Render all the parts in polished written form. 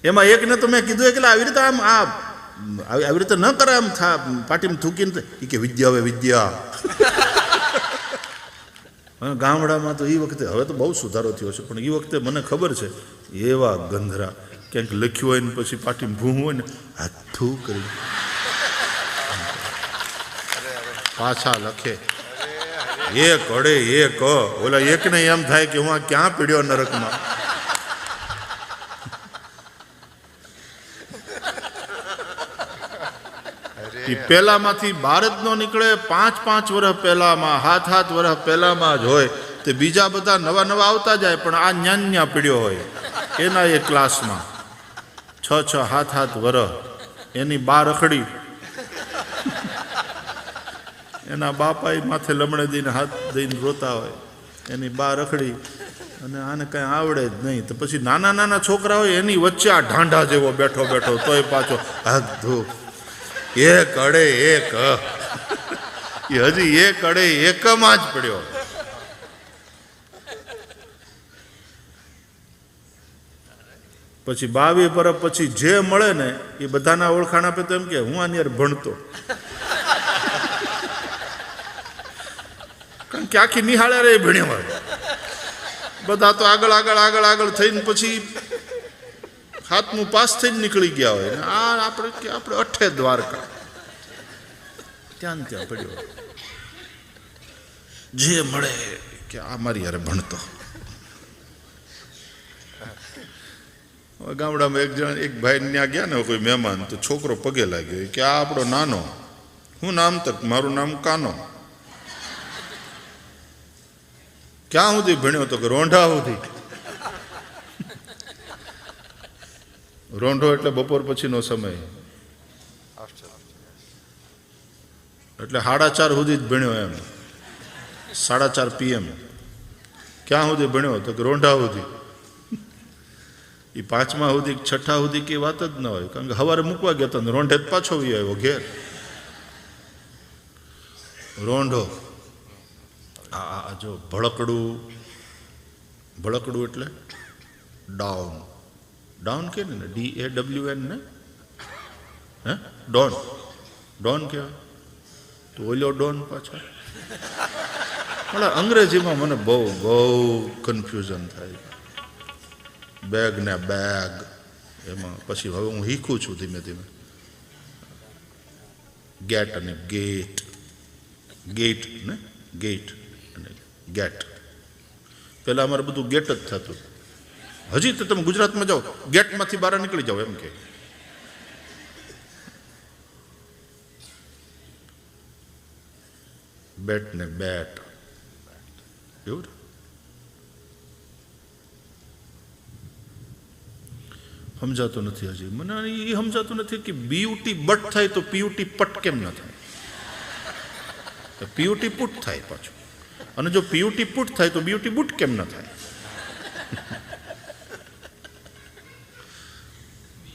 એમાં એકને તો મેં કીધું કે આવી રીતે આમ આવી રીતે ન કરે, આમ પાટીમાં થૂકીને કે વિદ્યા હવે વિદ્યા. ગામડામાં તો એ વખતે, હવે તો બહુ સુધારો થયો છે, પણ એ વખતે મને ખબર છે એવા ગંધરા ક્યાંક લખ્યું હોય ને પછી પાટીમાં ભૂં હોય ને હાથું કરી પાછા લખે. એક અડે એક, ઓલા એકને એમ થાય કે હું ક્યાં પીડ્યો નરકમાં. પેલામાંથી બહાર જ ન નીકળે. 5-5 વર્ષ પહેલામાં, 7-7 વર્ષ પહેલામાં જ હોય તે બીજા બધા નવા નવા આવતા જાય, પણ આ ન્યા પીડ્યો હોય એના એ ક્લાસમાં 6-7 વર્ષ એની બા રખડી, એના બાપા માથે લમણે દઈને હાથ દઈને રોતા હોય, એની બા રખડી અને આને કાંઈ આવડે જ નહીં. તો પછી નાના નાના છોકરા હોય એની વચ્ચે આ ઢાંઢા જેવો બેઠો બેઠો તોય પાછો હાથ ધો. એક અડે એક, એ હજી એક અડે એકમાં જ પડ્યો. પછી 22 વર્ષ પછી જે મળે ને એ બધાના ઓળખાણ આપે તો એમ કે હું આની યાર ભણતો. કારણ કે આખી નિહાળે રે ભણ્યો હોય. બધા તો આગળ આગળ આગળ આગળ થઈને પછી 7મું પાસ થઈને નીકળી ગયા હોય. આ આપણે અઠે દ્વારકા ત્યાં પડ્યો. જે મળે કે આ મારી યાર ભણતો. ગામડામાં એક ભાઈ ત્યાં ગયા ને કોઈ મહેમાન, તો છોકરો પગે લાગ્યો કે આ આપણો નાનો. હું નામ તક? મારું નામ કાનો. ક્યાં સુધી ભણ્યો? તો કે રોંઢા સુધી. રોંઢો એટલે બપોર પછીનો સમય, એટલે 4:30 સુધી જ ભણ્યો એમ. 4:30 PM. ક્યાં સુધી ભણ્યો? તો કે રોંઢા સુધી. એ 5મા સુધી 6ઠા સુધી કઈ વાત જ ન હોય, કારણ કે સવારે મૂકવા ગયા હતા રોંઢે જ પાછો આવ્યો ઘેર. રોંઢો આ જો ભળકડું એટલે ડાઉન. ડાઉન કે ને DAWN ને, હે ડોન. ડોન કહેવાય. તો ઓલો ડોન પાછા. અંગ્રેજીમાં મને બહુ કન્ફ્યુઝન થાય. બેગ ને બેગ એમાં પછી હવે હું શીખું છું ધીમે ધીમે. ગેટ અને ગેટ, ગેટ ને ગેટ અને ગેટ. પહેલાં અમારે બધું ગેટ જ થતું. હજી તો તમે ગુજરાતમાં જાઓ ગેટમાંથી બહાર નીકળી જાઓ એમ કે. બેટ ને બેટ એવું સમજાતું નથી હજી મને. એ સમજાતું નથી કે BUT બટ થાય તો PUT પટ કેમ ન થાય? PUT પુટ થાય પાછું. અને જો PUT પુટ થાય તો BUT બુટ કેમ ન થાય?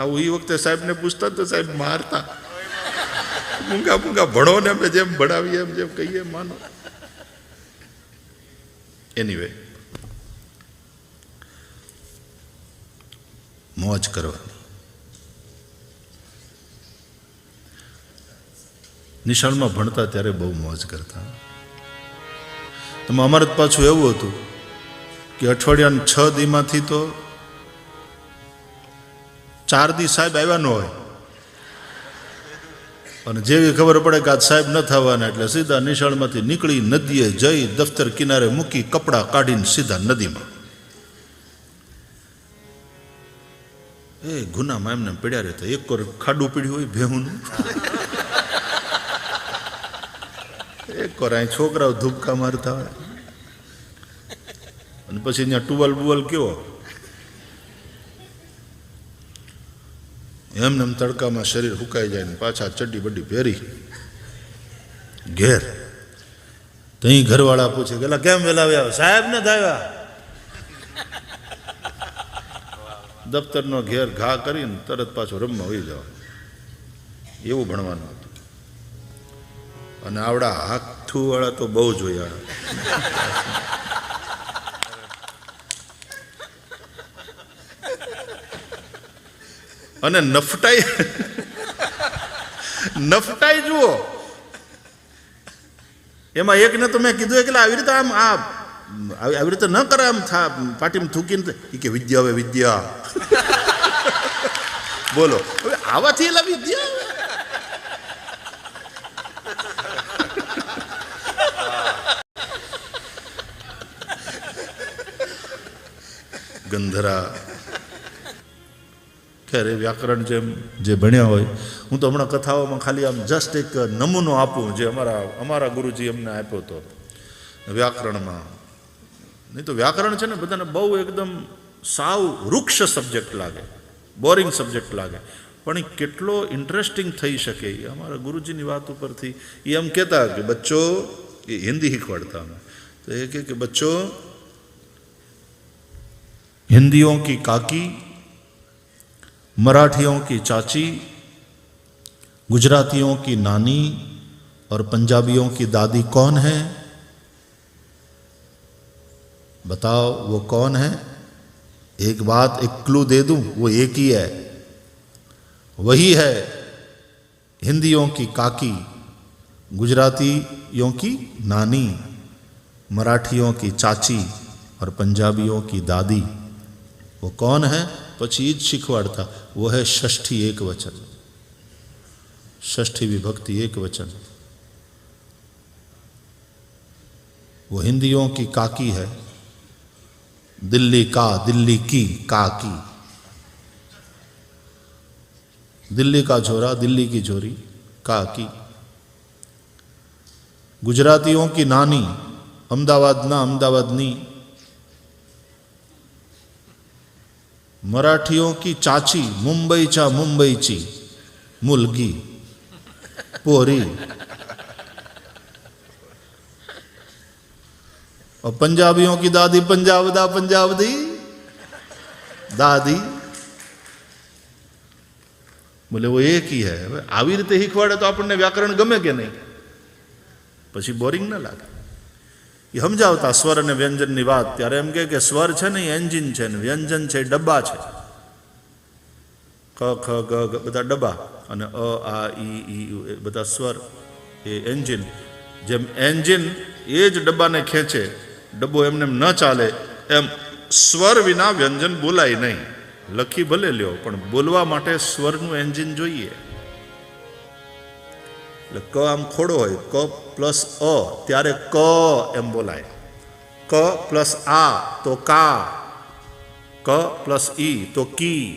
આવું એ વખતે સાહેબને પૂછતા તો સાહેબ મારતા. મૂંગા મૂંગા ભણો ને અમે જેમ ભણાવીએ એમ જેમ કહીએ માનો. એનીવે, મોજ કરવાની. નિશાળમાં ભણતા ત્યારે બહુ મોજ કરતા. અમારે પાછું એવું હતું કે અઠવાડિયાના 6 દીમાંથી તો 4 દી સાહેબ આવ્યા ન હોય. અને જેવી ખબર પડે કે આજ સાહેબ ન થવાના એટલે સીધા નિશાળમાંથી નીકળી નદીએ જઈ દફતર કિનારે મૂકી કપડાં કાઢીને સીધા નદીમાં. એ ગુનામાં એમને પીડ્યા રહેતા. એક વાર ખાડું પીડ્યું હોય ભેહુંનું, એક વાર અહીં છોકરાઓ ધૂપકા મારતા હોય, અને પછી અહીંયા ટુવાલ કેવો એમને એમ તડકામાં શરીર સુકાઈ જાય ને પાછા ચડ્ડી બड्डी પહેરી ઘેર. તઈ ઘરવાળા પૂછે કે કેમ વેલા આવ્યા? સાહેબ ને આવ્યા. દફતરનો ઘેર ઘા કરીને તરત પાછો રમવા હોઈ જવા. એવું ભણવાનું હતું. અને આવડા હાથુવાળા તો બહુ જોયા. અને નફટાઈ નફટાઈ જુઓ, એમાં એકને તો મેં કીધું કે આવી રીતે આમ આવી રીતે ન કરે, આમ પાટીમાં થૂકીને કે વિદ્યા હવે વિદ્યા બોલો, હવે આવાથી એલા વિદ્યા ગંધરા. ખેર વ્યાકરણ જેમ જે ભણ્યા હોય, હું તો હમણાં કથાઓમાં ખાલી આમ જસ્ટ એક નમૂનો આપું જે અમારા ગુરુજી અમને આપ્યો હતો વ્યાકરણમાં. નહીં તો વ્યાકરણ છે ને બધાને બહુ એકદમ સાવ વૃક્ષ સબ્જેક્ટ લાગે, બોરિંગ સબ્જેક્ટ લાગે, પણ એ કેટલો ઇન્ટરેસ્ટિંગ થઈ શકે એ અમારા ગુરુજીની વાત ઉપરથી. એ એમ કહેતા કે બચ્ચો, એ હિન્દી શીખવાડતા અમે, તો એ કે બચ્ચો हिंदियों की काकी, मराठियों की चाची, गुजरातियों की नानी और पंजाबियों की दादी कौन है? बताओ वो कौन है? एक बात, एक क्लू दे दूं, वो एक ही है, वही है हिंदियों की काकी, गुजरातियों की नानी, मराठियों की चाची और पंजाबियों की दादी. वो कौन है? પછી જ શીખવાડતા, वो है षष्ठी एक वचन, षष्ठी विभक्ति एक वचन. वो हिंदियों की काकी है, दिल्ली का, दिल्ली की काकी, दिल्ली का छोरा, दिल्ली की छोरी, काकी. गुजरातियों की नानी, अहमदाबादना अहमदाबादनी. मराठियों की चाची, मुंबईचा मुंबईची मुलगी पोरी. और पंजाबियों की दादी, पंजाबदा पंजाबदी दादी. बोले वो एक ही है. આવી રીતે શીખવાડે તો આપણને વ્યાકરણ ગમે કે નહીં? પછી બોરિંગ ન લાગે. એ સમજાવતા સ્વર અને વ્યંજનની વાત, ત્યારે એમ કે સ્વર છે ને એન્જિન છે ને વ્યંજન છે ડબ્બા છે. ક ખ ગ બધા ડબ્બા, અને અ આ ઈ બધા સ્વર, એ એન્જિન. જેમ એન્જિન એ જ ડબ્બાને ખેંચે, ડબ્બો એમને ન ચાલે, એમ સ્વર વિના વ્યંજન બોલાય નહીં. લખી ભલે લ્યો, પણ બોલવા માટે સ્વરનું એન્જિન જોઈએ. એટલે ક આમ ખોડો હોય, ક પ્લસ અ, ત્યારે ક એમ બોલાય. ક પ્લસ આ તો કા, ક પ્લસ ઈ તો કી.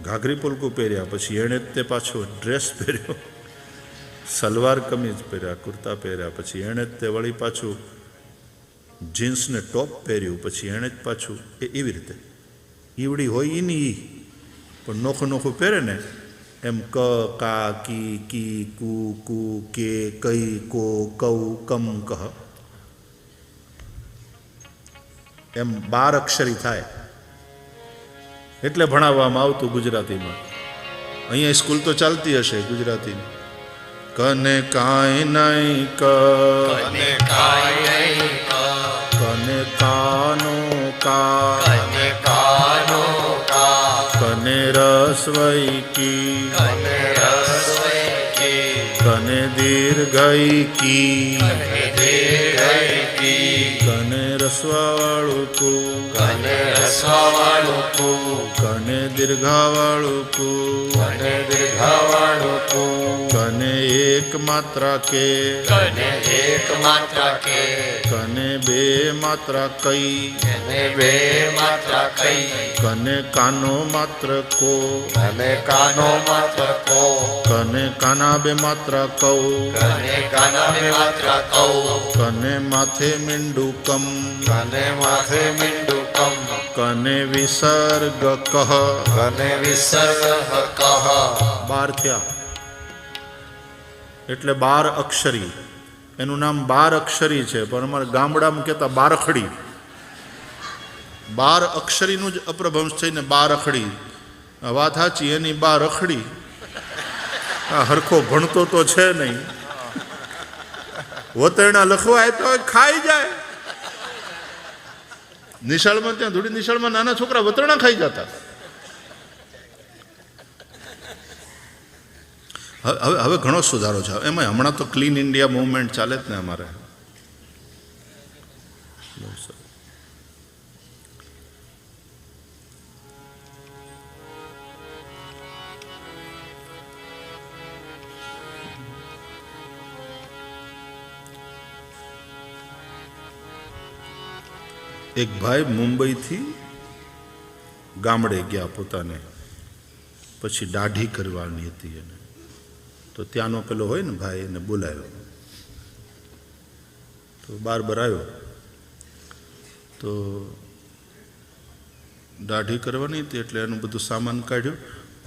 ઘાઘરી પુલકું પહેર્યા પછી એણે જ તે પાછો ડ્રેસ પહેર્યો, સલવાર કમીજ પહેર્યા, કુર્તા પહેર્યા, પછી એણે જ તે વળી પાછું જીન્સ ને ટોપ પહેર્યું, પછી એણે જ પાછું એવી રીતે ઈવડી હોય એની ઈ, પણ નોખું નોખું પહેરે ને એમ ક કા કી કી કુ કુ કે કઈ કો કૌ કમ કહ, એમ 12 અક્ષરી થાય. એટલે ભણાવવામાં આવતું ગુજરાતીમાં. અહીંયા સ્કૂલ તો ચાલતી હશે ગુજરાતીની. કને કાંઈ નહીં ક, કને કાંઈ નહીં ક, કને કાનો કા, કને કાનો કા, કને રસવઈ કી, કને રસવઈ કી, કને દીર્ઘઈ કી, કને દીર્ઘઈ કી, કને રસવાવાળું કુ, કને રસવાવાળું કુ, કને દીર્ઘાવાળું કુ, કને દીર્ઘાવાળું કુ, કને એક માત્રા કે, કને એક માત્રા કે, કને બે માત્રા કઈ, કને બે માત્રા કઈ, કને કાનો માત્ર કો, કને કાનો માત્ર કો, કને કાના બે માત્રા કૌ, કને કાના બે માત્રા કૌ, કને માથે મીંડું કમ, કને માથે મીંડું કમ, કને વિસર્ગ કહ, કને વિસર્ગ કહ. 12 થયા એટલે 12 અક્ષરી. એનું નામ 12 અક્ષરી છે, પણ અમારા ગામડામાં કહેતા બારખડી. 12 અક્ષરીનું જ અપ્રભંશ થઈને 12 અખડી. વાત સાચી, એની 12 અખડી. આ હરખો ભણતો તો છે નહીં, વતેણા લખવા આપ્યા હોય ખાઈ જાય. નિશાળમાં ત્યાં ધૂળી નિશાળમાં નાના છોકરા વતરણા ખાઈ જતા. હવે ઘણો સુધારો છે. એમાં હમણાં તો ક્લીન ઇન્ડિયા મૂવમેન્ટ ચાલે જ ને અમારે. એક ભાઈ મુંબઈથી ગામડે ગયા પોતાને, પછી દાઢી કરવાની હતી એને. તો ત્યાંનો પેલો હોય ને ભાઈ એને બોલાવ્યો. તો બાર્બર આવ્યો તો દાઢી કરવાની હતી એટલે એનું બધું સામાન કાઢ્યું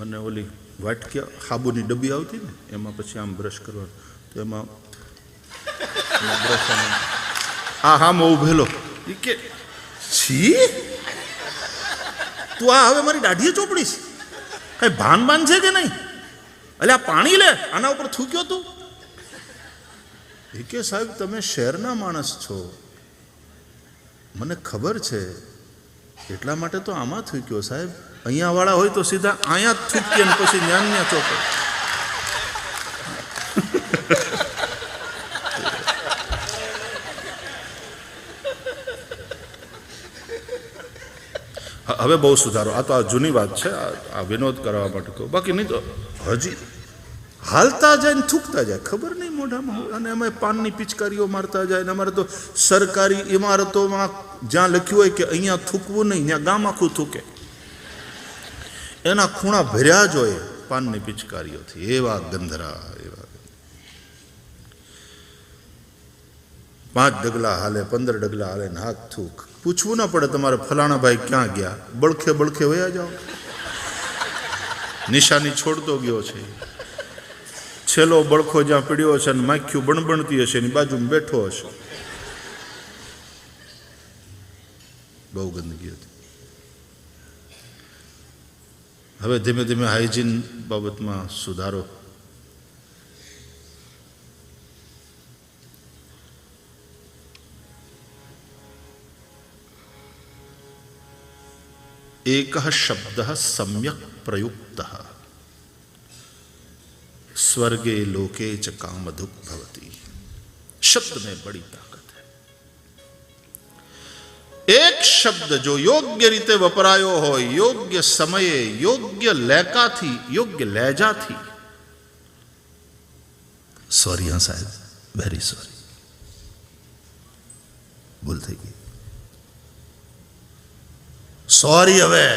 અને ઓલી વાટકી સાબુની ડબ્બી આવતી ને એમાં પછી આમ બ્રશ કરવાનું. તો એમાં બ્રશ હા ઉભેલો એ કે છી તું આ હવે મારી દાઢીએ ચોપડીશ, કઈ ભાન છે કે નહીં? એટલે આ પાણી લે, આના ઉપર થૂક્યો તું. એ કે સાહેબ તમે શહેરના માણસ છો, મને ખબર છે, એટલા માટે તો આમાં થૂક્યો સાહેબ. અહીંયા વાળા હોય તો સીધા અહીંયા જ થૂકીએ ને પછી ન્યા ચોપે. હવે બહુ સુધારો. આ તો આ જૂની વાત છે, આ વિનોદ કરવા માટે કહું. બાકી નહીં તો હજી હાલતા જાય ને થૂકતા જાય, ખબર નહીં મોઢામાં. અને એમાં પાનની પિચકારીઓ મારતા જાય. ને અમારે તો સરકારી ઇમારતોમાં જ્યાં લખ્યું હોય કે અહીંયા થૂકવું નહીં, ત્યાં ગામ આખું થૂકે. એના ખૂણા ભર્યા જ હોય પાનની પિચકારીઓથી. એવા ગંધરા, એવા 5 ડગલા હાલે, 15 ડગલા હાલે ને હાથ થૂક. પૂછવું ના પડે તમારે ફલાણા ભાઈ ક્યાં ગયા, બળખે વયા જાઓ. નિશાની છોડતો ગયો છે, છેલ્લો બળખો જ્યાં પીડ્યો છે અને માખ્યું બણબણતી હશે એની બાજુમાં બેઠો હશે. બહુ ગંદકી હતી. હવે ધીમે ધીમે હાઇજીન બાબતમાં સુધારો. एक शब्द सम्यक प्रयुक्त स्वर्गे लोके च कामधुक भवति. शब्द में बड़ी ताकत है. एक शब्द जो योग्य रीते वपरायो हो, योग्य समये, योग्य लयकाथी, योग्य लहजाथी. सॉरी हाँ साहब, वेरी सॉरी, भूल થઈ ગઈ. સોરી, હવે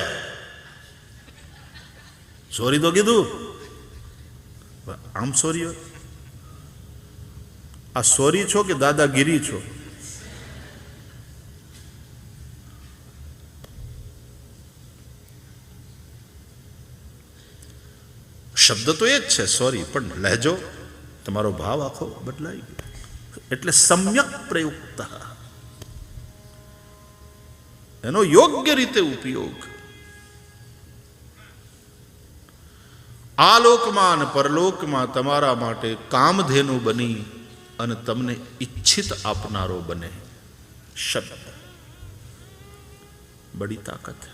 સોરી તો કીધું, આમ સોરી હોય. આ સોરી છો કે દાદાગીરી છો? શબ્દ તો એ જ છે સોરી, પણ લહેજો, તમારો ભાવ આખો બદલાઈ ગયો. એટલે સમ્યક પ્રયુક્ત, એનો યોગ્ય રીતે ઉપયોગ. આ લોકમાં અને પરલોકમાં તમારા માટે કામધેનુ બની અને તમને ઈચ્છિત આપનારો બને. શબ્દ બડી તાકાત है.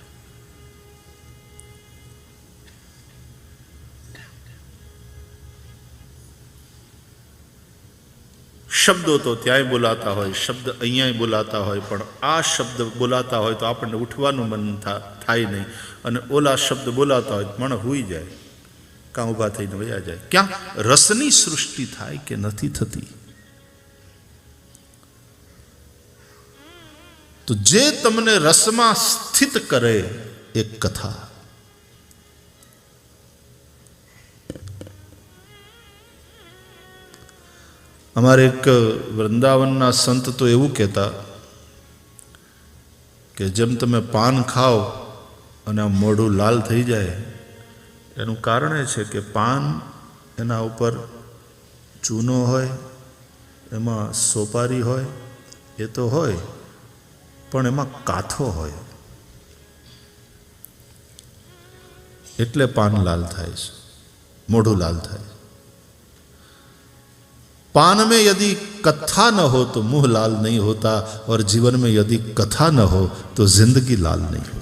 શબ્દો તો ત્યાંય બોલાતા હોય, શબ્દ અહીંયાય બોલાતા હોય, પણ આ શબ્દ બોલાતા હોય તો આપણને ઉઠવાનું મન થાય નહીં, અને ઓલા શબ્દ બોલાતા હોય તો માણસ હુઈ જાય, કાં ઊભા થઈને વયા જાય. ક્યાં રસની સૃષ્ટિ થાય કે નથી થતી? તો જે તમને રસમાં સ્થિત કરે એક કથા. અમારે એક વૃંદાવનના સંત તો એવું કહેતા કે જેમ તમે પાન ખાઓ અને આ મોઢું લાલ થઈ જાય, એનું કારણ એ છે કે પાન એના ઉપર ચૂનો હોય, એમાં સોપારી હોય, એ તો હોય, પણ એમાં કાથો હોય, એટલે પાન લાલ થાય છે, મોઢું લાલ થાય. पान में यदि कथा न हो तो मुंह लाल नहीं होता, और जीवन में यदि कथा न हो तो जिंदगी लाल नहीं होती।